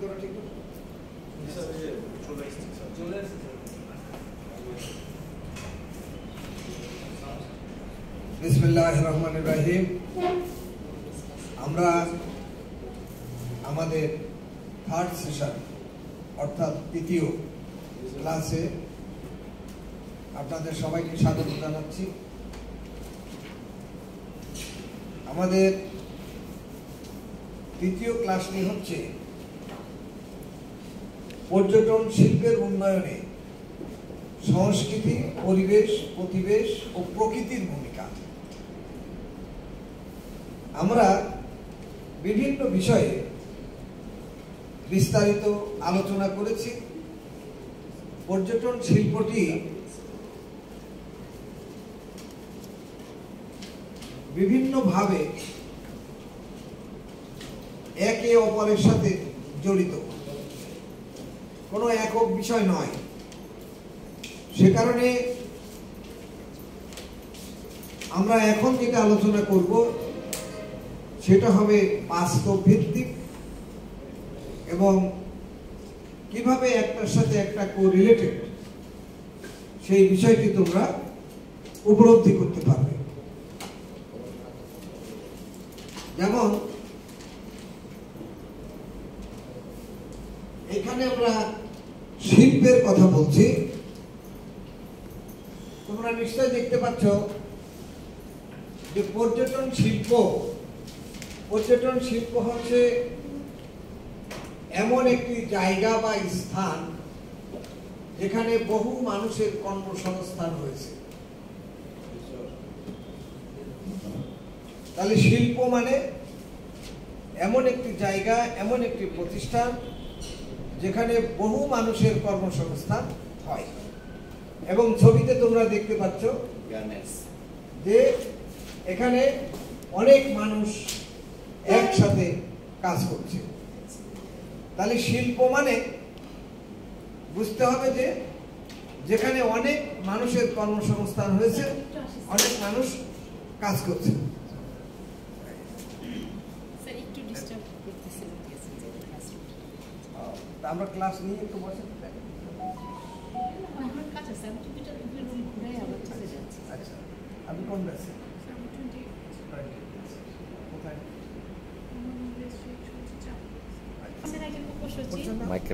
করা ঠিক হবে? বিসমিল্লাহির রহমানির রহিম। আমরা আমাদের থার্ড সেশন অর্থাৎ তৃতীয় ক্লাসে আপনাদের সবাইকে স্বাগত জানাচ্ছি। আমাদের তৃতীয় ক্লাসটি হচ্ছে পর্যটন শিল্পের উন্নয়নে সংস্কৃতি, পরিবেশ, প্রতিবেশ ও প্রকৃতির ভূমিকা। আমরা বিভিন্ন বিষয়ে বিস্তারিত আলোচনা করেছি। পর্যটন শিল্পটি বিভিন্নভাবে একে অপরের সাথে জড়িত, কোনো একক বিষয় নয়। সে কারণে আমরা এখন যেটা আলোচনা করব সেটা হবে বাস্তব ভিত্তিক এবং কিভাবে একটার সাথে একটা কোরিলেটেড সেই বিষয়টি তোমরা উপলব্ধি করতে পারবে। যেমন এখানে আমরা শিল্পের কথা বলছি। তোমরা নিশ্চয় দেখতে পাচ্ছ যে পর্যটন শিল্প হচ্ছে এমন একটি জায়গা বা স্থান যেখানে বহু মানুষের কর্মসংস্থান হয়েছে। তাহলে শিল্প মানে এমন একটি জায়গা, এমন একটি প্রতিষ্ঠান যেখানে বহু মানুষের কর্মসংস্থান হয়। এবং ছবিতে তোমরা দেখতে পাচ্ছ যে এখানে অনেক মানুষ একসাথে কাজ করছে। তাহলে শিল্প মানে বুঝতে হবে যে যেখানে অনেক মানুষের কর্মসংস্থান হয়েছে, অনেক মানুষ কাজ করছে। আমরা ক্লাস নিয়ে একটু বসে আচ্ছা, আপনি কোন ব্যাচে?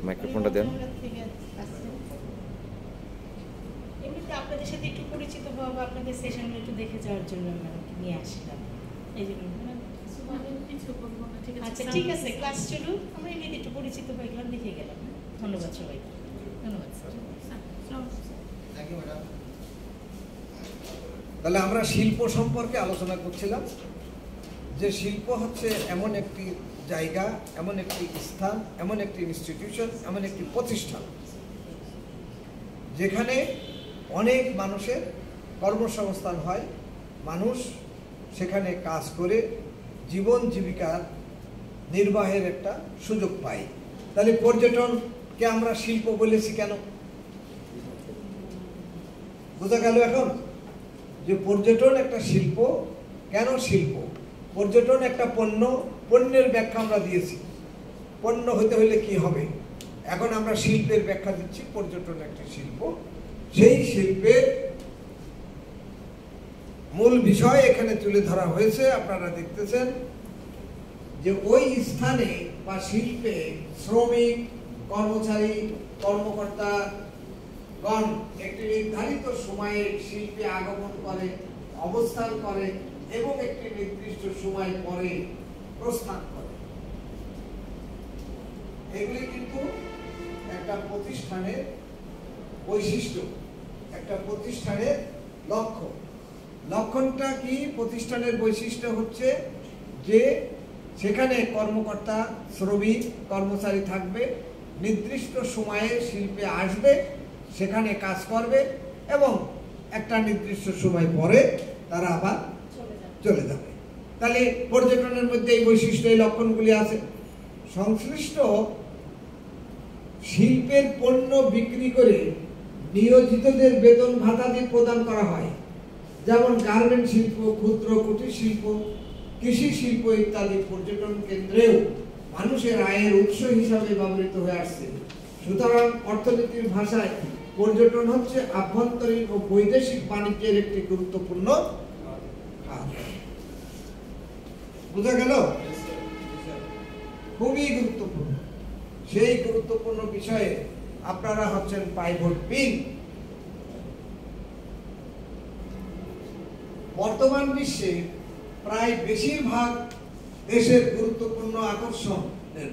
মাইক্রোফোনটা দেন। এমনিতে আপনাদের সাথে একটু পরিচিত হওয়া বা আপনাদের সেশনগুলো একটু দেখে যাওয়ার জন্য নিয়ে আসলাম। এই জন্য আচ্ছা ঠিক আছে, ক্লাস চলুন। আমরা এমনিতে একটু পরিচিত হয়ে গেলাম, দেখে গেলাম। ধন্যবাদ সবাই। ধন্যবাদ। তাহলে আমরা শিল্প সম্পর্কে আলোচনা করছিলাম যে শিল্প হচ্ছে এমন একটি জায়গা, এমন একটি স্থান, এমন একটি ইনস্টিটিউশন, এমন একটি প্রতিষ্ঠান যেখানে অনেক মানুষের কর্মসংস্থান হয়। মানুষ সেখানে কাজ করে জীবন জীবিকার নির্বাহের একটা সুযোগ পায়। তাহলে পর্যটনকে আমরা শিল্প বলেছি কেন? বোঝা গেল এখন যে পর্যটন একটা শিল্প। কেন শিল্প? পর্যটন একটা পণ্য, পণ্যের ব্যাখ্যা আমরা দিয়েছি। পণ্য হতে হলে কি হবে? এখন আমরা শিল্পের ব্যাখ্যা দিচ্ছি। পর্যটন একটা শিল্প। সেই শিল্পের মূল বিষয় এখানে তুলে ধরা হয়েছে। আপনারা দেখতেছেন যে ওই স্থানে বা শিল্পে শ্রমিক, কর্মচারী, কর্মকর্তা গণ একটি নির্ধারিত সময়ে শিল্পে আগমন করে, অবস্থান করে এবং একটি নির্দিষ্ট সময় পরে প্রস্থান করে। এগুলি কিন্তু একটা প্রতিষ্ঠানের বৈশিষ্ট্য, একটা প্রতিষ্ঠানের লক্ষ্য। লক্ষণটা কি? প্রতিষ্ঠানের বৈশিষ্ট্য হচ্ছে যে সেখানে কর্মকর্তা, শ্রমিক, কর্মচারী থাকবে, নির্দিষ্ট সময়ে শিল্পে আসবে, সেখানে কাজ করবে এবং একটা নির্দিষ্ট সময় পরে তারা আবার চলে যাবে। তাহলে পর্যটনের মধ্যে এই বৈশিষ্ট্য, এই লক্ষণগুলি আছে। সংশ্লিষ্ট শিল্পের পণ্য বিক্রি করে নিয়োজিতদের বেতন ভাতা দিয়ে প্রদান করা হয়। যেমন গার্মেন্ট শিল্প, ক্ষুদ্র কুটির শিল্প, কৃষি শিল্প ইত্যাদি পর্যটন কেন্দ্রেও মানুষের আয়ের উৎস হিসাবে ব্যবহৃত হয়ে আসছে। সুতরাং অর্থনীতির ভাষায় পর্যটন হচ্ছে আভ্যন্তরীণ ও বৈদেশিক বাণিজ্যের একটি গুরুত্বপূর্ণ খাত। বুঝা গেল? খুবই গুরুত্বপূর্ণ। সেই গুরুত্বপূর্ণ বিষয়ে আপনারা হচ্ছেন পাইভট বিন। বর্তমান বিশ্বে প্রায় বেশিরভাগ দেশের গুরুত্বপূর্ণ আকর্ষণ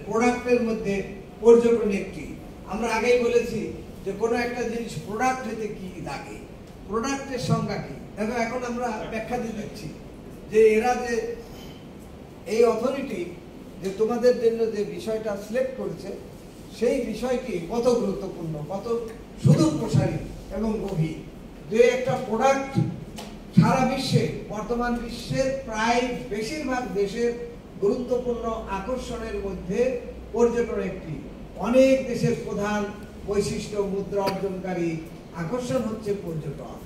প্রোডাক্টের মধ্যে পর্যটন একটি। আমরা আগেই বলেছি যে কোনো একটা জিনিস প্রোডাক্ট হতে কি লাগে, প্রোডাক্টের সংজ্ঞা কি। দেখো এখন আমরা ব্যাখ্যা দিয়ে দিচ্ছি যে এরা যে এই অথরিটি যে তোমাদের জন্য যে বিষয়টা সিলেক্ট করেছে সেই বিষয়টি কত গুরুত্বপূর্ণ, কত শুধু প্রসারী এবং গভীর। যে একটা প্রোডাক্ট সারা বিশ্বে, বর্তমান বিশ্বের প্রায় বেশিরভাগ দেশের গুরুত্বপূর্ণ আকর্ষণের মধ্যে পর্যটন একটি। অনেক দেশের প্রধান বৈশিষ্ট্য মুদ্রা অর্জনকারী আকর্ষণ হচ্ছে পর্যটন।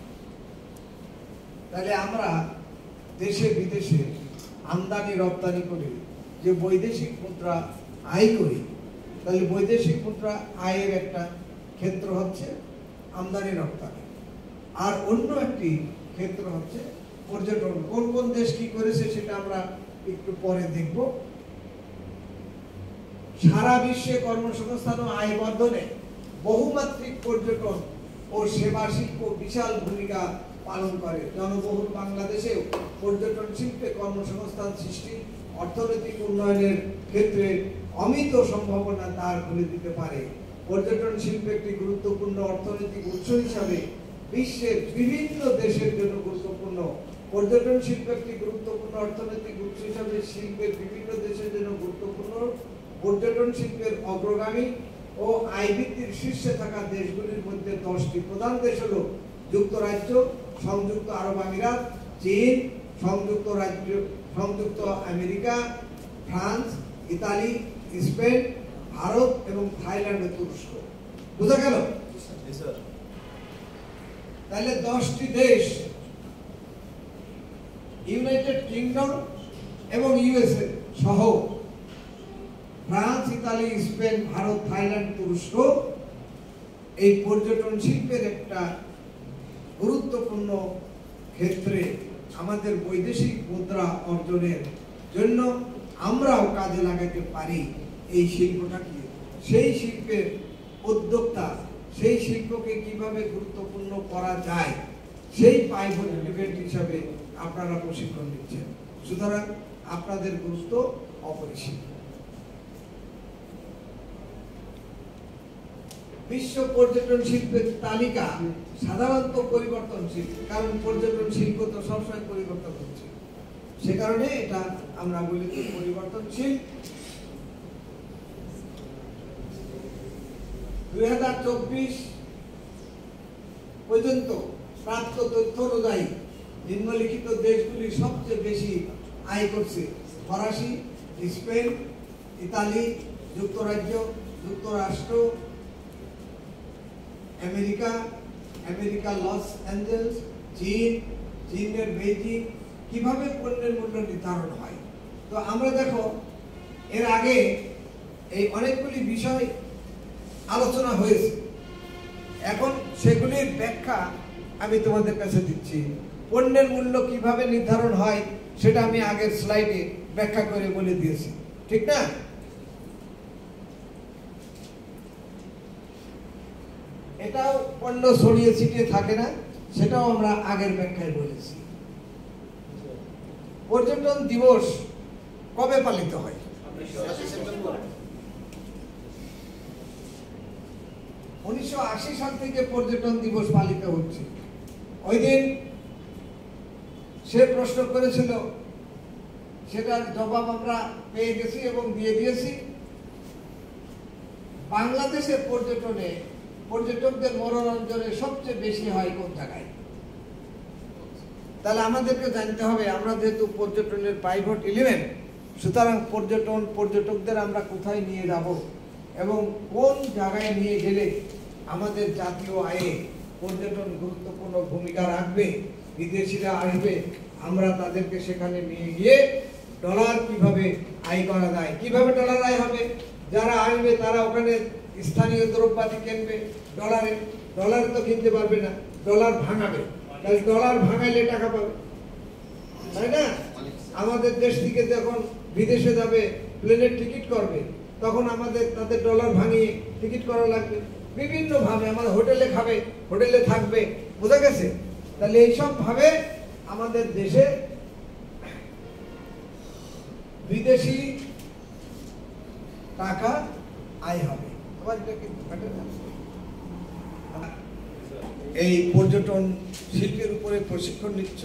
তাহলে আমরা দেশে বিদেশে আমদানি রপ্তানি করে যে বৈদেশিক মুদ্রা আয় করি, তাহলে বৈদেশিক মুদ্রা আয়ের একটা ক্ষেত্র হচ্ছে আমদানি রপ্তানি, আর অন্য একটি ক্ষেত্র হচ্ছে পর্যটন। কোন কোন দেশ কি করেছে সেটা আমরা একটু পরে দেখব। সারা বিশ্বে কর্মসংস্থান ও আয় বর্ধনে বহুমাত্রিক পর্যটন ও সেবা শিল্প বিশাল ভূমিকা পালন করে। জনবহুল বাংলাদেশেও পর্যটন শিল্পে কর্মসংস্থান সৃষ্টি, অর্থনৈতিক উন্নয়নের ক্ষেত্রে অমিত সম্ভাবনা দ্বার খুলে দিতে পারে। পর্যটন শিল্প একটি গুরুত্বপূর্ণ অর্থনৈতিক উৎস হিসাবে বিশ্বের বিভিন্ন দেশের জন্য গুরুত্বপূর্ণ। পর্যটন শিল্প একটি গুরুত্বপূর্ণ অর্থনৈতিক উৎস হিসাবে শিল্পের বিভিন্ন দেশের জন্য গুরুত্বপূর্ণ। পর্যটন শিল্পের অগ্রগামী ও আয় বৃদ্ধির শীর্ষে থাকা দেশগুলির মধ্যে 10টি প্রধান দেশ হল যুক্তরাজ্য, সংযুক্ত আরব আমিরাত, চীন, সংযুক্ত America, France, Italy, Spain, Bharat এবং থাইল্যান্ড ও তুরস্ক। বুঝা গেল? তাহলে 10টি দেশ, ইউনাইটেড কিংডম এবং ইউএসএ সহ France, Italy, Spain, Bharat, Thailand, তুরস্ক এই পর্যটন শিল্পের একটা গুরুত্বপূর্ণ ক্ষেত্রে আমাদের বৈদেশিক মুদ্রা অর্জনের জন্য আমরাও কাজে লাগাতে পারি এই শিল্পটাকে। সেই শিল্পের উদ্যোক্তা, সেই শিল্পকে কিভাবে গুরুত্বপূর্ণ করা যায় সেই পাইভট ইভেন্ট হিসাবে আপনারা প্রশিক্ষণ নিচ্ছেন। সুতরাং আপনাদের গুরুত্ব অপরিসীম। বিশ্ব পর্যটন শিল্পের তালিকা সাধারণত পরিবর্তনশীল, কারণ পর্যটন শিল্প তো সবসময় পরিবর্তন হচ্ছে, সে কারণে এটা আমরা বলি পরিবর্তনশীল। 2024 পর্যন্ত প্রাপ্ত তথ্য অনুযায়ী নিম্নলিখিত দেশগুলি সবচেয়ে বেশি আয় করছে: ফরাসি, স্পেন, ইতালি, যুক্তরাজ্য, যুক্তরাষ্ট্র, আমেরিকা লস অ্যাঞ্জেলস, চীনের বেইজিং। কিভাবে পণ্যের মূল্য নির্ধারণ হয়? তো আমরা দেখো এর আগে এই অনেকগুলি বিষয় আলোচনা হয়েছে, এখন সেগুলির ব্যাখ্যা আমি তোমাদের কাছে দিচ্ছি। পণ্যের মূল্য কিভাবে নির্ধারণ হয় সেটা আমি আগের স্লাইডে ব্যাখ্যা করে বলে দিয়েছি, ঠিক না? এটাও পণ্য ছড়িয়ে ছিটিয়ে থাকে না, সেটাও আমরা আগের ব্যাখ্যায় বলেছি। পর্যটন দিবস কবে পালিত হয়? 1980 সাল থেকে পর্যটন দিবস পালিত হচ্ছে। ওই দিন সে প্রশ্ন করেছিল, সেটার জবাব আমরা পেয়ে গেছি এবং দিয়ে দিয়েছি। বাংলাদেশের পর্যটকদের মনোরঞ্জনে সবচেয়ে বেশি হয় কোন জায়গায়? তাহলে আমাদেরকে জানতে হবে, আমরা যেহেতু পর্যটনের পাইভট 11, সুতরাং পর্যটকদের আমরা কোথায় নিয়ে যাব এবং কোন জায়গায় নিয়ে গেলে আমাদের জাতীয় আয়ে পর্যটন গুরুত্বপূর্ণ ভূমিকা রাখবে, বিদেশিরা আসবে, আমরা তাদেরকে সেখানে নিয়ে গিয়ে ডলার কিভাবে আয় করা যায়। কিভাবে ডলার আয় হবে? যারা আসবে তারা ওখানে স্থানীয় দ্রব্যাদি কিনবে ডলারে, ডলারে তো কিনতে পারবে না, ডলার ভাঙাবে, তাহলে ডলার ভাঙাইলে টাকা পাবে, তাই না? আমাদের দেশ থেকে যখন বিদেশে যাবে প্লেনের টিকিট করবে, তখন আমাদের তাদের ডলার ভাঙিয়ে টিকিট করা লাগবে। বিভিন্ন ভাবে আমাদের হোটেলে খাবে, হোটেলে থাকবে, বোঝা গেছে? তাহলে এইসব ভাবে আমাদের দেশে বিদেশি টাকা আয় হবে। আবার এটা কিন্তু এই পর্যটন শিল্পের উপরে প্রশিক্ষণ নিচ্ছ,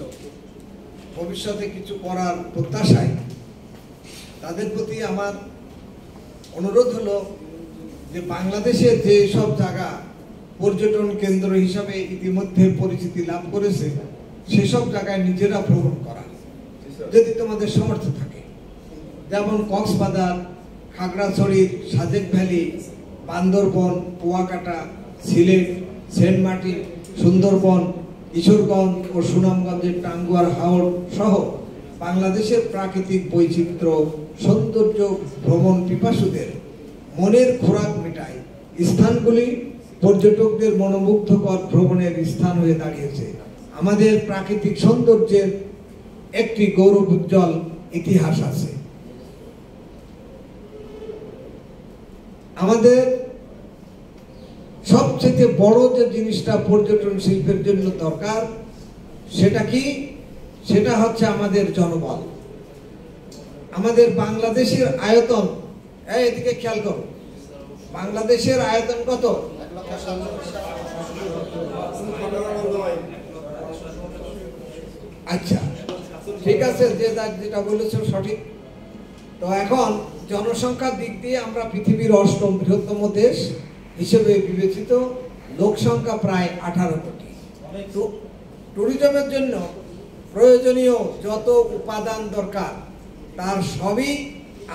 ভবিষ্যতে কিছু করার প্রত্যাশায় তাদের প্রতি আমার অনুরোধ হলো যে বাংলাদেশের যে সব জায়গা পর্যটন কেন্দ্র হিসাবে ইতিমধ্যে পরিচিতি লাভ করেছে, সেসব জায়গায় নিজেরা ভ্রমণ করা, যদি তোমাদের সামর্থ্য থাকে। যেমন Cox's Bazar, Khagrachari, Sajek valley, Bandarban, Kuakata, Sylhet, Saint Martin, Sundarban, Kishoreganj ও সুনামগঞ্জের টাঙ্গুয়ার হাওড় সহ বাংলাদেশের প্রাকৃতিক বৈচিত্র্য সৌন্দর্য ভ্রমণ পিপাসুদের মনের খোরাক মেটায় স্থানগুলি পর্যটকদের মনোমুগ্ধকর ভ্রমণের স্থান হয়ে দাঁড়িয়েছে। আমাদের প্রাকৃতিক সৌন্দর্যের একটি গৌরবোজ্জ্বল ইতিহাস আছে। আমাদের সবচেয়ে বড় যে জিনিসটা পর্যটন শিল্পের জন্য দরকার, সেটা কি? সেটা হচ্ছে আমাদের জনবল। আমাদের বাংলাদেশের আয়তন, এদিকে খেয়াল করো, বাংলাদেশের আয়তন কত? আচ্ছা, ঠিক আছে, যেটা বলেছো সঠিক। তো এখন জনসংখ্যার দিক দিয়ে আমরা পৃথিবীর 8ম বৃহত্তম দেশ হিসেবে বিবেচিত, লোক সংখ্যা প্রায় 18 কোটি। ট্যুরিজমের জন্য প্রয়োজনীয় যত উপাদান দরকার তার সবই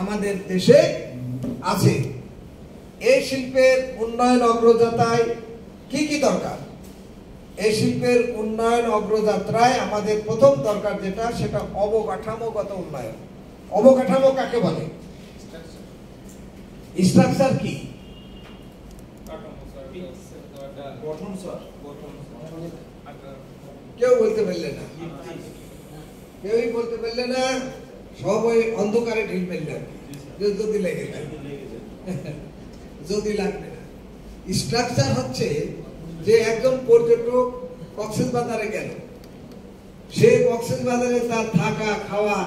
আমাদের দেশে আছে। এই শিল্পের উন্নয়ন অগ্রযাত্রায় কি কি দরকার? এই শিল্পের উন্নয়ন অগ্রযাত্রায় আমাদের প্রথম দরকার যেটা, সেটা অবকাঠামোগত উন্নয়ন। অবকাঠামো কাকে বলে? স্ট্রাকচার কি? কেউ বলতে পারলে না, কেউই বলতে পারলে না, সব ওই অন্ধকারে ঢিল পেলে যদি লেগে যায়, যদি লাগবে না। স্ট্রাকচার হচ্ছে যে একজন পর্যটক কক্সবাজারে গেল, সে কক্সবাজারে তার থাকা খাওয়া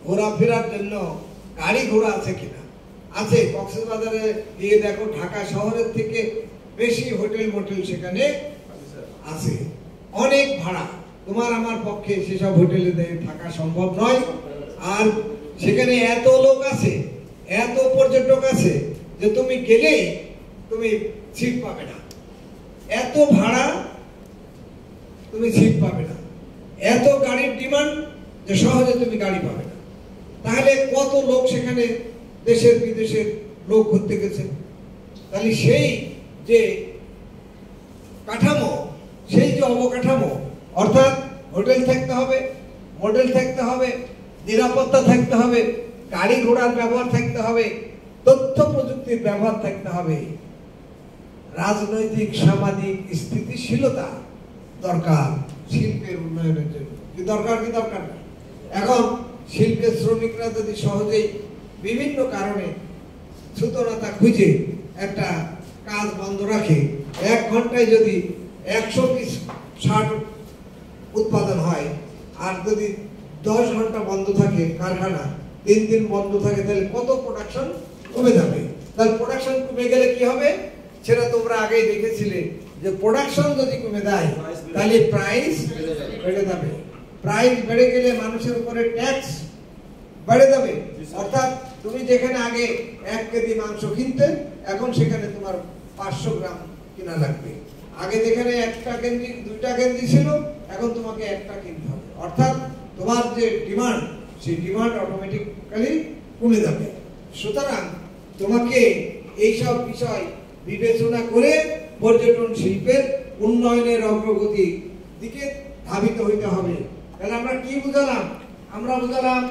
ঘোরাফেরার জন্য গাড়ি ঘোড়া আছে কিনা? আছে। কক্সবাজারে গিয়ে দেখো, ঢাকা শহরের থেকে বেশি হোটেল মোটেল সেখানে আছে, অনেক ভাড়া। তোমার আমার পক্ষে সেসব হোটেলে থাকা সম্ভব নয়। আর সেখানে এত লোক আছে, এত পর্যটক আছে যে তুমি গেলেই তুমি সিট পাবে না, এত ভাড়া, তুমি সিট পাবে না, এত গাড়ির ডিমান্ড যে সহজে তুমি গাড়ি পাবে না। তাহলে কত লোক সেখানে দেশের বিদেশের লোক ঘুরতে গেছে। তাহলে সেই যে কাঠামো, সেই যে অবকাঠামো, অর্থাৎ হোটেল থাকতে হবে, মডেল থাকতে হবে, নিরাপত্তা থাকতে হবে, গাড়ি ঘোড়ার ব্যবহার থাকতে হবে, তথ্য প্রযুক্তির ব্যবহার থাকতে হবে, রাজনৈতিক সামাজিক স্থিতিশীলতা দরকার শিল্পের উন্নয়নের জন্য। কি দরকার? কি দরকার না? এখন শিল্পের শ্রমিকরা যদি সহজেই বিভিন্ন কারণে সুতরাতা খুঁজে একটা কাজ বন্ধ রাখে, 1 ঘন্টায় যদি 100 পিস শার্ট উৎপাদন হয়, আর যদি 10 ঘন্টা বন্ধ থাকে কারখানা, 3 দিন বন্ধ থাকে, তাহলে কত প্রোডাকশন কমে যাবে। তাহলে প্রোডাকশন কমে গেলে কি হবে সেটা তোমরা আগেই দেখেছিলে, যে প্রোডাকশন যদি কমে যায় তাহলে প্রাইস বেড়ে যাবে। প্রাইস বেড়ে গেলে মানুষের উপরে ট্যাক্স বেড়ে যাবে। অর্থাৎ তুমি যেখানে আগে 1 কেজি মাংস কিনতে, এখন সেখানে তোমার 500 গ্রাম কিনা লাগবে। আগে যেখানে 1টা কেজি 2টা কেজি ছিল, এখন তোমাকে 1টা কিনতে হবে। অর্থাৎ তোমার যে ডিমান্ড, সেই ডিমান্ড অটোমেটিক্যালি কমে যাবে। সুতরাং তোমাকে এইসব বিষয় বিবেচনা করে পর্যটন শিল্পের উন্নয়নের অগ্রগতির দিকে ধাবিত হইতে হবে। তাহলে আমরা কি বুঝালাম? আমরা বুঝালাম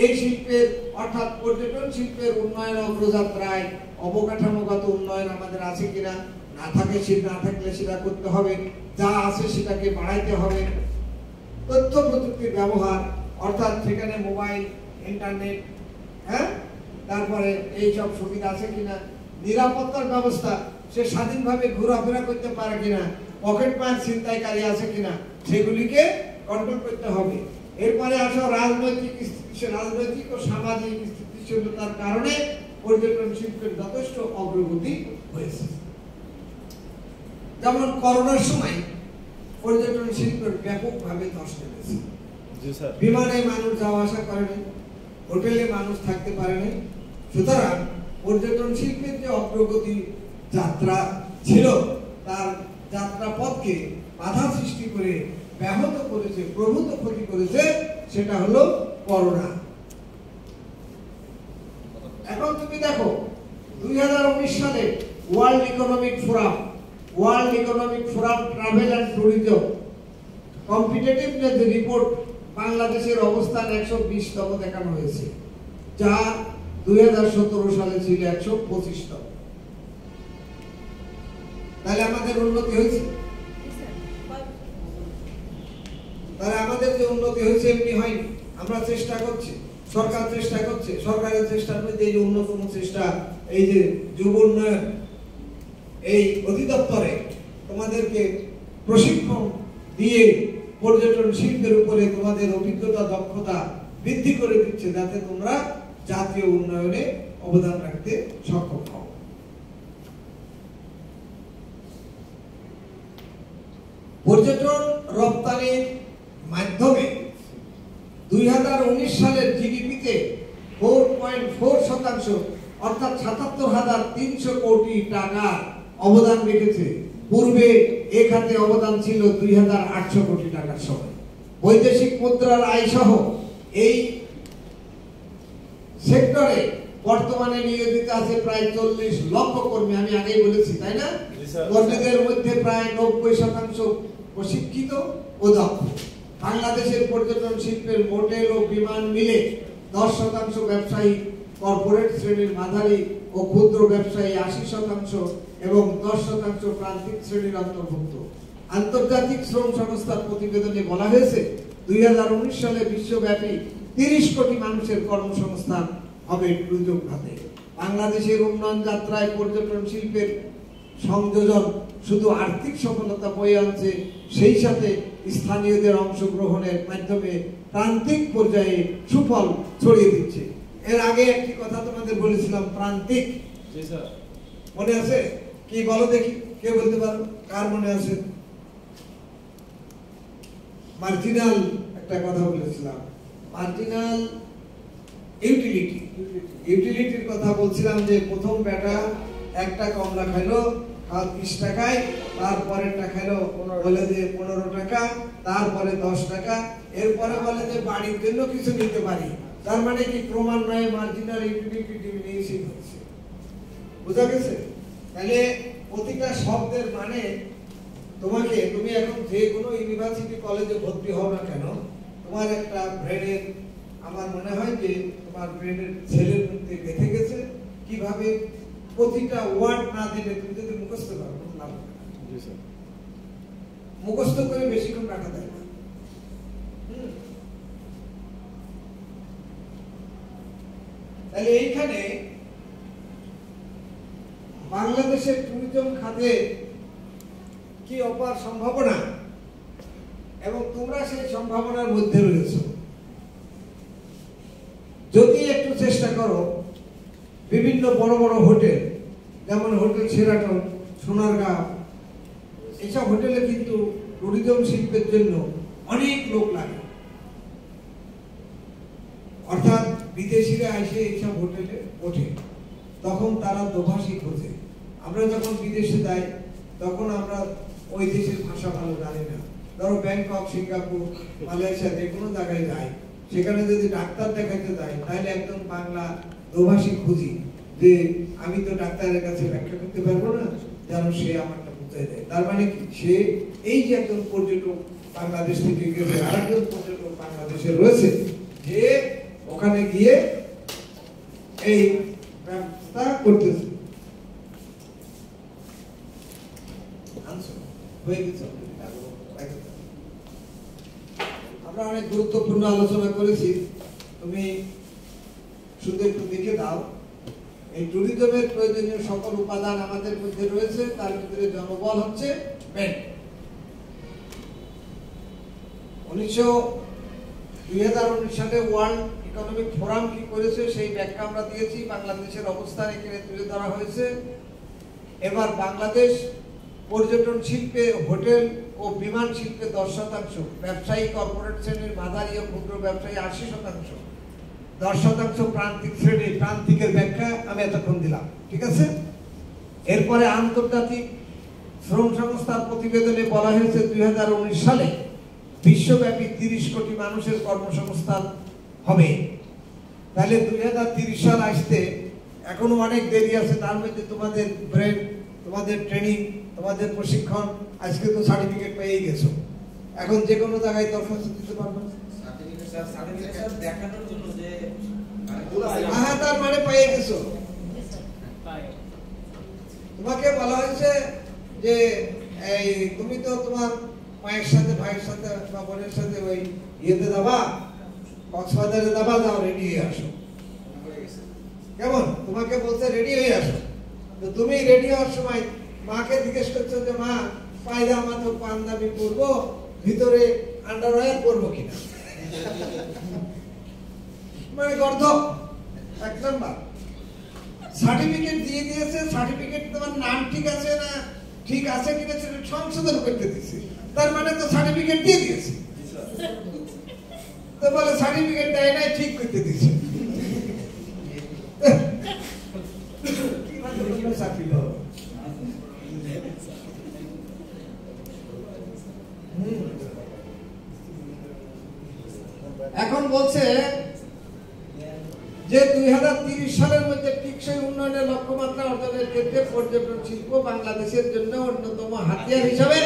এই শিল্পের অর্থাৎ পর্যটন শিল্পের উন্নয়ন অগ্রযাত্রায় অবকাঠামোগত উন্নয়ন আমাদের আছে কিনা, না থাকলে সেটা করতে হবে, যা আছে সেটাকে বাড়াইতে হবে। তথ্য প্রযুক্তির ব্যবহার অর্থাৎ সেখানে মোবাইল, ইন্টারনেট, হ্যাঁ, তারপরে এই সব সুবিধা আছে কিনা, নিরাপত্তার ব্যবস্থা, সে স্বাধীনভাবে ঘোরাফেরা করতে পারে কিনা, পকেট মার ছিনতাইকারী আছে কিনা, সেগুলিকে কন্ট্রোল করতে হবে। এরপরে আসো রাজনৈতিক ও সামাজিক স্থিতিশীলতার কারণে পর্যটন শিল্পের যথেষ্ট অগ্রগতি হয়েছে। যেমন করোনার সময় পর্যটন শিল্পের ব্যাপকভাবে ধস নেমেছে। বিমানে মানুষ যাওয়া আসা করে নাই, হোটেলে মানুষ থাকতে পারে নাই। সুতরাং পর্যটন শিল্পের যে অগ্রগতি যাত্রা ছিল তার যাত্রা পথকে বাধা সৃষ্টি করে ব্যাহত করেছে, প্রভূত ক্ষতি করেছে, সেটা হলো করোনা। এখন তুমি দেখো 2019 সালে world economic forum travel and tourism competitiveness report বাংলাদেশের অবস্থান 120তম দেখানো হয়েছে, যা 2017 সালে ছিল 125তম। তাহলে আমাদের উন্নতি হয়েছে? তাহলে আমাদের যে উন্নতি হয়েছে এমনি হয়নি, আমরা চেষ্টা করছি, সরকার চেষ্টা করছে। সরকারের চেষ্টার মধ্যে এই যে অন্যতম চেষ্টা, এই যে যুব উন্নয়ন এই অধিদপ্তরে তোমাদেরকে প্রশিক্ষণ দিয়ে পর্যটন শিল্পের উপরে তোমাদের অভিজ্ঞতা, দক্ষতা বৃদ্ধি করে দিচ্ছে, যাতে তোমরা জাতীয় উন্নয়নে অবদান রাখতে সক্ষম হও। পর্যটন রপ্তানির মাধ্যমে 2019 সালের জিডিপিতে 4.4% অর্থাৎ 77,300 কোটি টাকার অবদান রেখেছে। পূর্বে এ খাতে অবদান ছিল 2,800 কোটি টাকার সময়। বৈদেশিক মুদ্রার আয় সহ এই সেক্টরে বর্তমানে নিয়োজিত আছে প্রায় 40 লক্ষ কর্মী। আমি আগেই বলেছি, তাই না? কর্মীদের মধ্যে প্রায় 90% প্রশিক্ষিত ও দক্ষ। বাংলাদেশের পর্যটন শিল্পের হোটেল ও বিমান মিলে 10% ব্যবসায়ী, কর্পোরেট শ্রেণীর মাঝারি ও ক্ষুদ্র ব্যবসায়ী 80% এবং 10% প্রান্তিক শ্রেণীর অন্তর্ভুক্ত। আন্তর্জাতিক শ্রম সংস্থার প্রতিবেদনে বলা হয়েছে 2019 সালে বিশ্বব্যাপী 30 কোটি মানুষের কর্মসংস্থান হবে ট্যুরিজম খাতে। বাংলাদেশের উন্নয়ন যাত্রায় পর্যটন শিল্পের সংযোজন শুধু আর্থিক সফলতা বয়ে আনছে, সেই সাথে স্থানীয়দের অংশগ্রহণের মাধ্যমে প্রান্তিক পর্যায়ে সুফল ছড়িয়ে দিচ্ছে। এর আগে একটি কথা তোমাদের বলেছিলাম, প্রান্তিক, মনে আছে? কি বলো দেখি, কে বলতে পারো, কার মনে আছে? মার্জিনাল একটা কথা বলেছিলাম, মার্জিনাল ইউটিলিটির কথা বলছিলাম, যে প্রথম বেটা একটা কমলা খাইলো 30 টাকায়, তারপরেরটা খাইলো বলে যে 15 টাকা, তারপরে 10 টাকা, এরপরে বলে যে বাড়ির জন্য কিছু নিতে পারি। তার মানে কি ক্রমান্বয়ে মার্জিনাল ইউটিলিটি ডিমিনিশিং হচ্ছে। বুঝা গেছে? তাহলে প্রতিটা শব্দের মানে তুমি এখন যে কোনো ইউনিভার্সিটি কলেজে ভর্তি হও না কেন, তোমার একটা ব্রেনের, আমার মনে হয় যে তোমার ব্রেনের ছেলের মধ্যে গেঁথে গেছে কিভাবে প্রতিটা ওয়ার্ড না দিলে তুমি যদি মুখস্থ করো লাভ হবে না। মুখস্থ করে বেশিক্ষণ রাখা যায় না। তাহলে এইখানে বাংলাদেশের ট্যুরিজম খাতে কি অপার সম্ভাবনা, এবং তোমরা সেই সম্ভাবনার মধ্যে রয়েছে। যদি একটু চেষ্টা করো, বিভিন্ন বড় বড় হোটেল, যেমন হোটেল শেরাটন, সোনারগাঁও, এইসব হোটেলে কিন্তু ট্যুরিজম শিল্পের জন্য অনেক লোক লাগে। অর্থাৎ বিদেশিরা এসে এইসব হোটেলে ওঠে, তখন তারা দোভাষী খোঁজে। আমরা যখন বিদেশে যাই তখন আমরা ওই দেশের ভাষা ভালো জানি না। ধরো ব্যাংকক, সিঙ্গাপুর, মালয়েশিয়া, যে কোনো জায়গায় যাই, সেখানে যদি ডাক্তার দেখাতে যাই তাহলে একদম বাংলা দোভাষী খুঁজি, যে আমি তো ডাক্তারের কাছে ব্যাখ্যা করতে পারবো না, যেন সে আমারটা বুঝাই দেয়। তার মানে কি, সে এই যে একজন পর্যটক বাংলাদেশ থেকে গেছে, আরেকজন পর্যটক বাংলাদেশে রয়েছে, যে ওখানে গিয়ে এই ব্যবস্থা করতেছে। আমরা অনেক গুরুত্বপূর্ণ আলোচনা করেছি, তুমি শুধু একটু দেখে দাও। এই ট্যুরিজমের প্রয়োজনীয় সকল উপাদান আমাদের মধ্যে রয়েছে, তার ভিতরে জনবল হচ্ছে মেন। 2019 সালে ওয়ার্ল্ড ইকোনমিক ফোরাম কি করেছে সেই ব্যাখ্যা আমরা দিয়েছি, বাংলাদেশের অবস্থান এখানে তুলে ধরা হয়েছে। এবার বাংলাদেশ পর্যটন শিল্পে, হোটেল ও বিমান শিল্পে 10%, ব্যবসায়ী কর্পোরেট শ্রেণীর মাঝারি ও ক্ষুদ্র ব্যবসায়ী 80%, 10% প্রান্তিক শ্রেণী। প্রান্তিকের ব্যাখ্যা আমি এতক্ষণ দিলাম, ঠিক আছে। এরপরে আন্তর্জাতিক শ্রম সংস্থার প্রতিবেদনে বলা হয়েছে 2019 সালে বিশ্বব্যাপী 30 কোটি মানুষের কর্মসংস্থান হবে। তাহলে 2030 সাল আসতে এখনো অনেক দেরি আছে। তার মধ্যে তোমাদের ব্রেন, তোমাদের ট্রেনিং, তোমাদের প্রশিক্ষণ, আজকে তো সার্টিফিকেট পেয়ে গেছো, এখন যে কোনো জায়গায় দরখাস্ত দিতে পারবে। দেখানোর জন্য যে হ্যাঁ, তার মানে পেয়ে গেছো। তোমাকে বলা হয়েছে যে এই তুমি তো তোমার মায়ের সাথে, ভাইয়ের সাথে বা বোনের সাথে ওই ইয়েতে যাবা, কক্সবাজারে যাবা, যাও রেডি হয়ে আসো। কেমন? তোমাকে বলছে রেডি হয়ে আসো, তো তুমি রেডি হওয়ার সময় মাকে জিজ্ঞেস করছো যে মা পায়জামা তো পাঞ্জাবি পরবো, ভিতরে আন্ডারওয়্যার পরবো কিনা। মানে গর্ধব এক নাম্বার। সার্টিফিকেট দিয়ে দিয়েছে, সার্টিফিকেট তোমার নাম ঠিক আছে না ঠিক আছে কিনা সেটা সংশোধন করতে দিয়েছে, তার মানে তো সার্টিফিকেট দিয়ে দিয়েছে। তো বলে সার্টিফিকেট দেয় নাই, ঠিক করতে দিয়েছে। এখন বলছে যে 2030 সালের মধ্যে টেকসই উন্নয়নের লক্ষ্যমাত্রা অর্জনের ক্ষেত্রে পর্যটন শিল্প বাংলাদেশের জন্য অন্যতম হাতিয়ার হিসাবে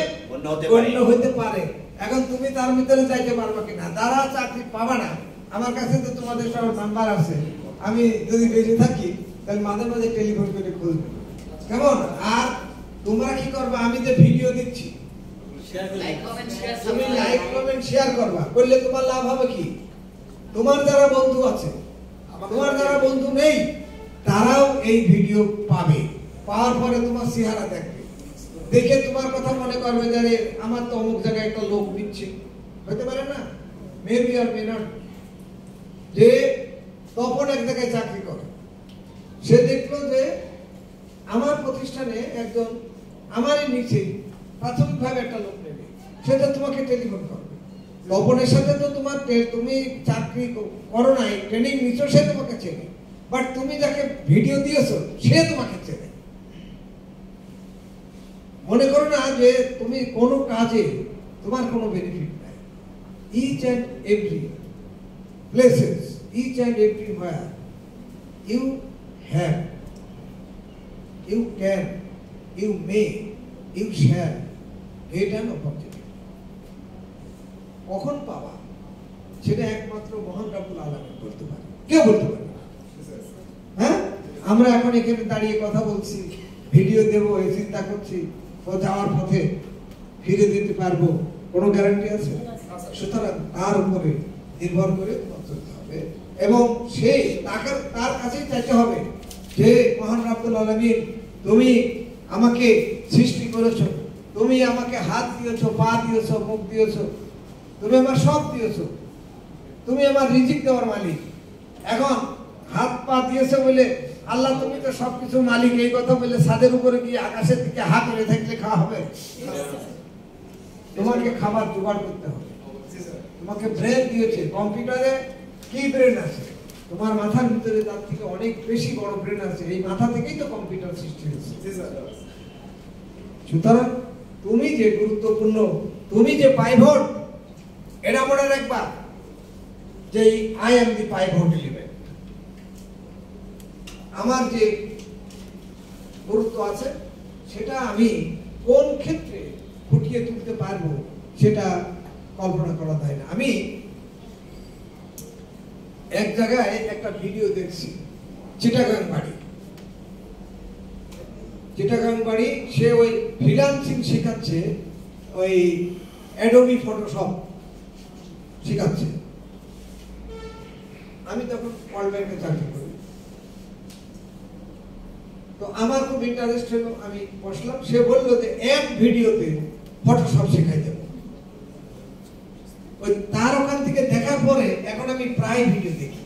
গণ্য হতে পারে। এখন তুমি তার ভিতরে যাইতে পারবে কিনা? যারা চাকরি পাবা না, আমার কাছে তো তোমাদের সব নাম্বার আছে, আমি যদি বেঁচে থাকি তাহলে মাঝে মাঝে টেলিফোন করে খুঁজবে, কেমন? আর তোমরা কি করবা, আমি যে ভিডিও দিচ্ছি তুমি লাইক কমেন্ট শেয়ার করবা, করলে তোমার লাভ হবে কি? তোমার যারা বন্ধু আছে, তোমার যারা বন্ধু নেই, তারাও এই ভিডিও পাবে, পাওয়ার পরে তোমার চেহারা দেখবে, দেখে তোমার কথা মনে করবে যে আমার তো অমুক জায়গায় একটা লোক দিচ্ছে, হতে পারে না, মেবি আর মে নট। যে তপন এক জায়গায় চাকরি করে, সে দেখলো যে আমার প্রতিষ্ঠানে একজন আমারই নিচে প্রাথমিকভাবে একটা লোক নেবে, সেটা তোমাকে টেলিফোন করবে। তপনের সাথে তো তোমার তুমি চাকরি করো নাই, ট্রেনিং নিচ্ছ, সে তোমাকে চেনে, বাট তুমি যাকে ভিডিও দিয়েছো সে তোমাকে চেনে। মনে করো না যে তুমি কোনো কাজে তোমার কোনো বেনিফিট নাই। Each and every places, each and everywhere you have, you can, you may, you shall get an opportunity. কখন পাবা সেটা একমাত্র মহান রব্বুল আলামিন বলতে পারে, কেউ বলতে পারে না। হ্যাঁ, আমরা এখন এখানে দাঁড়িয়ে কথা বলছি, ভিডিও দেবো এই চিন্তা করছি, ও যাওয়ার পথে ফিরে দিতে পারবো, কোনো গ্যারান্টি আছে? সুতরাং তার উপরে নির্ভর করে তোমার চলতে হবে, এবং সেই তার কাছেই চাইতে হবে যে মহান রব্বুল আলামিন, তুমি আমাকে সৃষ্টি করেছো, তুমি আমাকে হাত দিয়েছো, পা দিয়েছো, মুখ দিয়েছো, তুমি আমার সব দিয়েছো, তুমি আমার রিজিক দেওয়ার মালিক। এখন হাত পা দিয়েছে বলে আল্লাহ তুমি তো সবকিছু মালিক, এই কথা বলে ছাদের উপরে গিয়ে আকাশের দিকে হাত ধরে থাকলে খাওয়া হবে? তোমাকে খাবার জোগাড় করতে হবে। তোমাকে ব্রেন দিয়েছে, কম্পিউটারে কি ব্রেন আছে? তোমার মাথার ভিতরে তার থেকে অনেক বেশি বড় ব্রেন আছে, এই মাথা থেকেই তো কম্পিউটার সৃষ্টি হয়েছে। সুতরাং তুমি যে গুরুত্বপূর্ণ, তুমি যে পাইভট, এটা মনে রাখবা যে I am the pivot element. আমার যে গুরুত্ব আছে সেটা আমি কোন ক্ষেত্রে ফুটিয়ে তুলতে পারবো সেটা কল্পনা করা যায় না। আমি এক জায়গায় একটা ভিডিও দেখছি, চিটাগাং বাড়ি, সে ওই ফ্রিল্যান্সিং শেখাচ্ছে, ওই অ্যাডোবি ফটোশপ শেখাচ্ছে। আমি তখন ওয়ার্ল্ড ব্যাংকে চাকরি করি, তো আমার খুব ইন্টারেস্ট হলো, আমি বসলাম। সে বললো যে এক ভিডিওতে ফটোশপ শেখাই দেবো। ওই তার ওখান থেকে দেখার পরে এখন আমি প্রায় ভিডিও দেখি।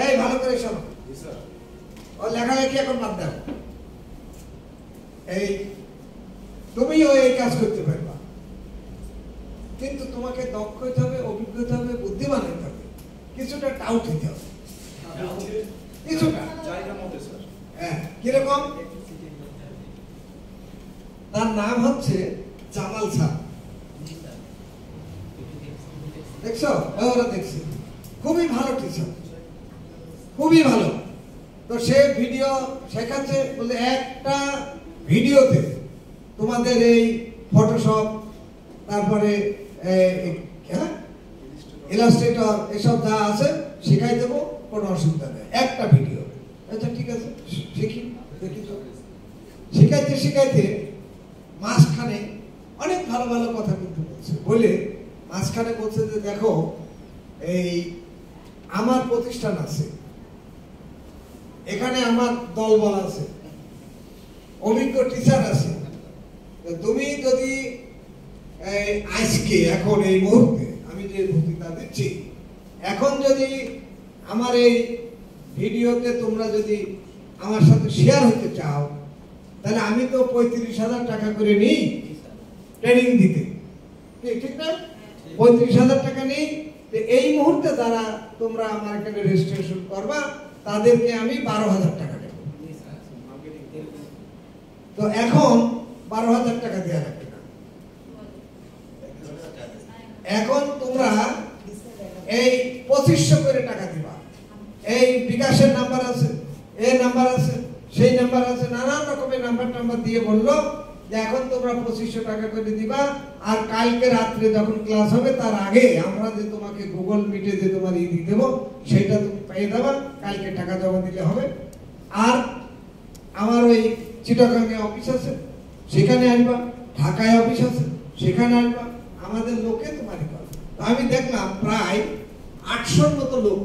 এই ভালো করে শোনো, ও লেখালেখি এখন বাদ দাও, এই তুমিও এই কাজ করতে পারবা, কিন্তু তোমাকে দক্ষ হতে হবে, অভিজ্ঞতা হবে, বুদ্ধিমান হতে হবে, কিছুটা টাউট হতে হবে, কিছুটা জায়গা মতো। হ্যাঁ, কিরকম? তার নাম হচ্ছে জামাল স্যার, দেখছো? ওরা দেখছি, খুবই ভালো টিচার, খুবই ভালো। তো সে ভিডিও শেখাচ্ছে, বলে একটা ভিডিওতে তোমাদের এই ফটোশপ, তারপরে ইলাস্ট্রেটর, এসব যা আছে শেখাই দেবো, কোনো অসুবিধা নেই, একটা ভিডিও। আচ্ছা ঠিক আছে, শিখি, দেখি তো। শিখাইতে মাঝখানে অনেক ভালো ভালো কথা কিন্তু বলছে, বলে মাঝখানে বলছে যে দেখো, এই আমার প্রতিষ্ঠান আছে, এখানে আমার দলবল আছে, অভিজ্ঞ টিচার আছে, তুমি যদি আজকে এখন এই মুহূর্তে আমি যে বক্তৃতা দিচ্ছি, এখন যদি আমার এই ভিডিওতে তোমরা যদি আমার সাথে শেয়ার হতে চাও, তাহলে আমি তো 35,000 টাকা করে নিই ট্রেনিং দিতে, ঠিক না? 35,000 টাকা নিই। এই মুহূর্তে যারা তোমরা আমার এখানে রেজিস্ট্রেশন করবা, তাদেরকে আমি 12,000 টাকা দেব। তো এখন 12,000 টাকা দেওয়া লাগবে না, এখন তোমরা এই 2500 করে টাকা দিবা। এই বিকাশের নাম্বার আছে, এই নাম্বার আছে, সেই নাম্বার আছে, নানান রকমের নাম্বার দিয়ে বললো যে এখন তোমরা 2500 টাকা করে দিবা। আর কালকে রাত্রে যখন ক্লাস হবে তার আগে আমরা যে তোমাকে গুগল মিটে যে তোমার দিয়ে দেবো, সেটা তুমি পেয়ে দেবা, কালকে টাকা জমা দিলে হবে। আর আমার ওই চিটাগাংয়ে অফিস আছে, সেখানে আসবা, ঢাকায় অফিস আছে, সেখানে আসবা, আমাদের লোকে তোমারই পাবে। আমি দেখলাম প্রায় 800-র মতো লোক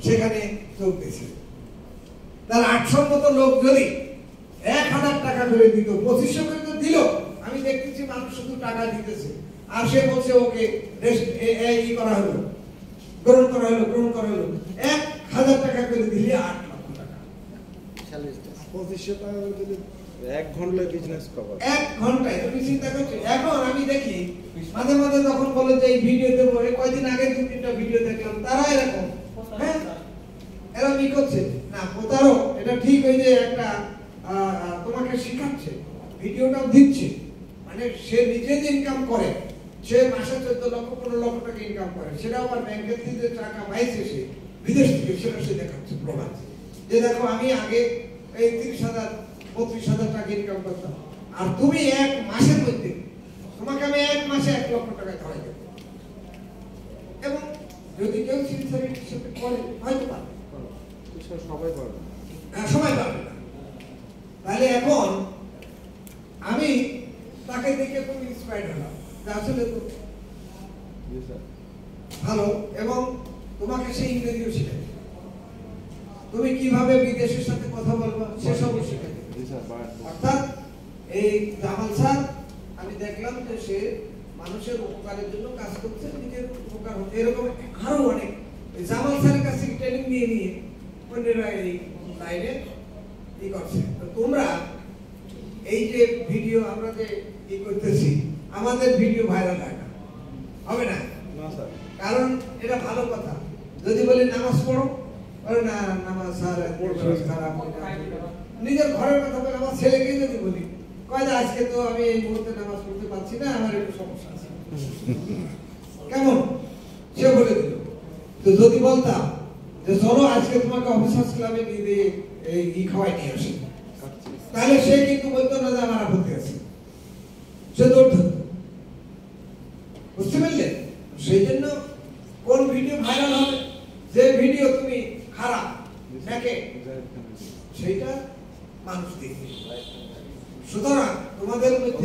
সেখানে যোগ দিয়েছে। তার 800-র মতো লোক যদি 1,000 টাকা করে দিত, 2500 করে তো দিল, আমি দেখতেছি মানুষ শুধু টাকা দিতেছে, আর সে বলছে ওকে এই করা হলো, গ্রহণ করা হলো। 1,000 টাকা করে দিলে 8 লক্ষ টাকা, 2500 টাকা করে দিলে 1 ঘন্টায় বিজনেস কভার, 1 ঘন্টায়। তুমি চিন্তা করছো? এখন আমি দেখি মাঝে মাঝে তখন বলে যে এই ভিডিও দেবো, কয়েকদিন আগে 2-3টা ভিডিও দেখলাম, তারা এরকম, হ্যাঁ এরা কি করছে না, প্রতারক। এটা ঠিক, ওই যে একটা তোমাকে শিখাচ্ছে, ভিডিওটাও দিচ্ছে, মানে সে নিজে যে ইনকাম করে, সে মাসে 14 লক্ষ 15 লক্ষ টাকা ইনকাম করে, সেটা আবার ব্যাংকের থেকে যে টাকা পাইছে সে বিদেশ থেকে, সেটা সে দেখাচ্ছে প্রমাণ, যে দেখো আমি আগে এই 30,000 32,000 টাকা ইনকাম করতাম, আর তুমি 1 মাসের মধ্যে, তোমাকে আমি 1 মাসে 1 লক্ষ টাকা খাওয়াই দেবো। এবং যদি কেউ সিনসিয়ারিটির সাথে করে, হয়তো পারবে, সবাই পারবে, সময় পাবে না। তাহলে এখন আমি তাকে দেখে খুব ইন্সপায়ার্ড হলাম, আসলে তো ভালো। এবং তোমাকে সেই ইংরেজিও শিখাই, তুমি কিভাবে বিদেশের সাথে কথা বলবা সেসবও শিখাই। অর্থাৎ এই জামাল স্যার, আমি দেখলাম যে সে মানুষের উপকারের জন্য কাজ করছে, নিজের উপকার হচ্ছে, এরকম আরো অনেক। জামাল স্যারের কাছে ট্রেনিং নিয়ে অন্যরা এই লাইনে ই করছে। তো তোমরা এই যে ভিডিও আমরা যে ই করতেছি, আমাদের ভিডিও ভাইরাল হয় না, হবে না, কারণ এটা ভালো কথা। যদি বলি নামাজ পড়ো, বলে না নামাজ স্যার খারাপ, নিজের ঘরের কথা বলে। আমার ছেলেকে যদি বলি, কয় যে আজকে তো আমি এই মুহূর্তে নামাজ পড়তে পারছি না, আমার একটু সমস্যা আছে, কেমন সে বলে দিল। তো যদি বলতাম যে চলো আজকে তোমাকে অফিসার্স ক্লাবে নিয়ে দিয়ে এই খাওয়াই নিয়ে আসি, তাহলে সে কিন্তু বলতো না যে আমার আপত্তি আছে, সে দৌড় ধরত। বুঝতে পারলে? সেই জন্য কোন ভিডিও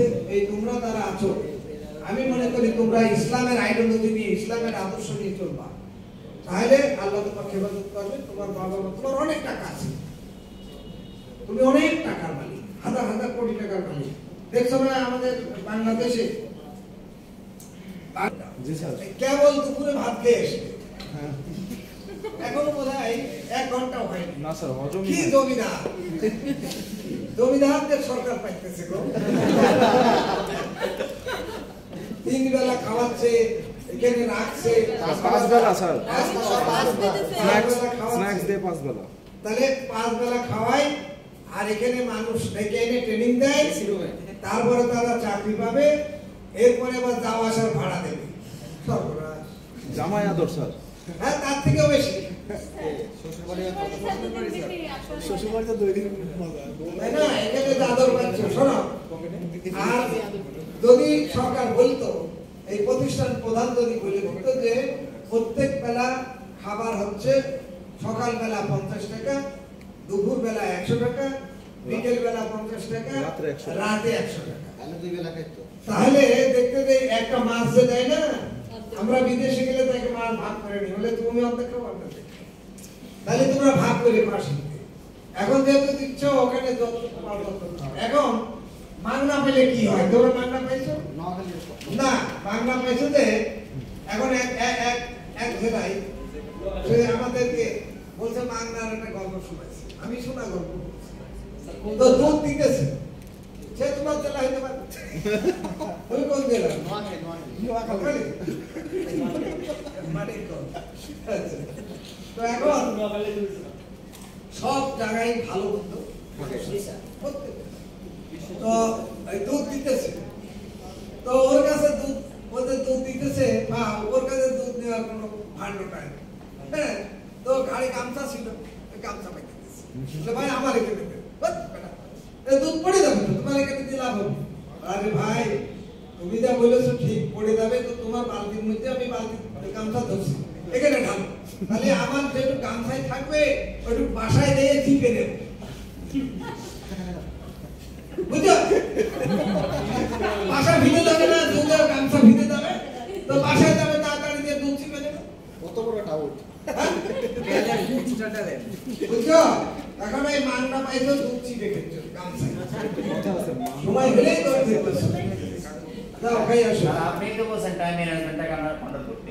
মধ্যে এই তোমরা যারা আছো, আমি মনে করি তোমরা ইসলামের আইডিওলজি নিয়ে, ইসলামের আদর্শ নিয়ে চলবা, তাহলে আল্লাহ তোমার হেফাজত করবে। তোমার বাবা মা, তোমার অনেক টাকা আছে, তুমি অনেক টাকার মালিক, হাজার হাজার কোটি টাকার মালিক। দেখছো না আমাদের বাংলাদেশে কেবল দুপুরে ভাত খেয়ে এসে এখনো বোধ হয় 1 ঘন্টাও হয়নি। না স্যার, হজম কি জমিদার, জমিদারদের সরকার পাইতেছে গো। 3 বেলা খাওয়াচ্ছে, এখানে রাখছে, 5 বেলা স্যার, পাঁচ বেলা খাওয়াচ্ছে। স্ন্যাক্স দিয়ে 5 বেলা। তাহলে 5 বেলা খাওয়াই, আর এখানে মানুষ ডেকে এনে ট্রেনিং দেয়, তারপরে তারা চাকরি পাবে, এরপরে আবার যাওয়া আসার ভাড়া দেবে। সর্বনাশ। জামাই আদর স্যার। হ্যাঁ, তার থেকেও বেশি, শ্বশুরবাড়িতে 2 দিন মজা। তাই না? এখানে আদর পাচ্ছ। শোনো, আর যদি সরকার বলতো, এই প্রতিষ্ঠান প্রধান যদি বলে দিত যে প্রত্যেক বেলা খাবার হচ্ছে সকালবেলা 50 টাকা, দুপুর বেলা 100 টাকা, বিকেল বেলা 50 টাকা, রাতে 100 টাকা, তাহলে দেখতে যে একটা মাছ যে দেয় না, আমরা বিদেশে গেলে তাকে মাছ ভাগ করে নিই, বলে তুমি অর্ধেক খাও, অর্ধেক খাও। তাহলে তোমরা ভাগ করে পাশে। এখন যেহেতু দিচ্ছ, ওখানে যতটুকু পারো ততটুকু খাও। এখন মাংনা পেলে কি হয়? তোমরা মাংনা পাইছো না? মাংনা পাইছো যে এখন এক জেলায় সে আমাদেরকে বলছে মাংনার একটা গল্প শুনেছি, আমি শোনা গল্প তো দুধ দিতেছে, সে তোমার জেলা হইতে পারে। তুমি কোন জেলা? নোয়াখালী। তো এখন সব জায়গায় ভালো মন্দ তো দুধ দিতেছে, তো ওর কাছে দুধ, ওদের দুধ দিতেছে, বা ওর কাছে দুধ নেওয়ার কোনো ভাণ্ড নাই। হ্যাঁ, তো গাড়ি গামছা ছিল, গামছা পাইতে দিতেছে, ভাই আমার এখানে দুধ পড়ে যাবে, তো তোমার এখানে দিয়ে লাভ হবে। আরে ভাই, তুমি যা বলেছো ঠিক, পড়ে যাবে, তো তোমার বালতির মধ্যে আমি বালতি গামছা ধরছি, এখানে ঢালো, তাহলে আমার যেটুকু গামছায় থাকবে ওইটুকু বাসায় দিয়ে চিপে নেব, বুঝছো? বাসা ভিজে যাবে না, দুধের গামছা ভিজে যাবে, তো বাসায় যাবে, তাড়াতাড়ি দিয়ে দুধ চিপে নেবে। কত বড় টাউট, বুঝছো? এখন এই মাংনা পাইছো, দুধ চিপে খেয়েছো গামছায়, সময় হলেই তো যাও খাই আসো। আপনি তো বলছেন টাইম ম্যানেজমেন্টটাকে আমরা কন্ট্রোল করতে।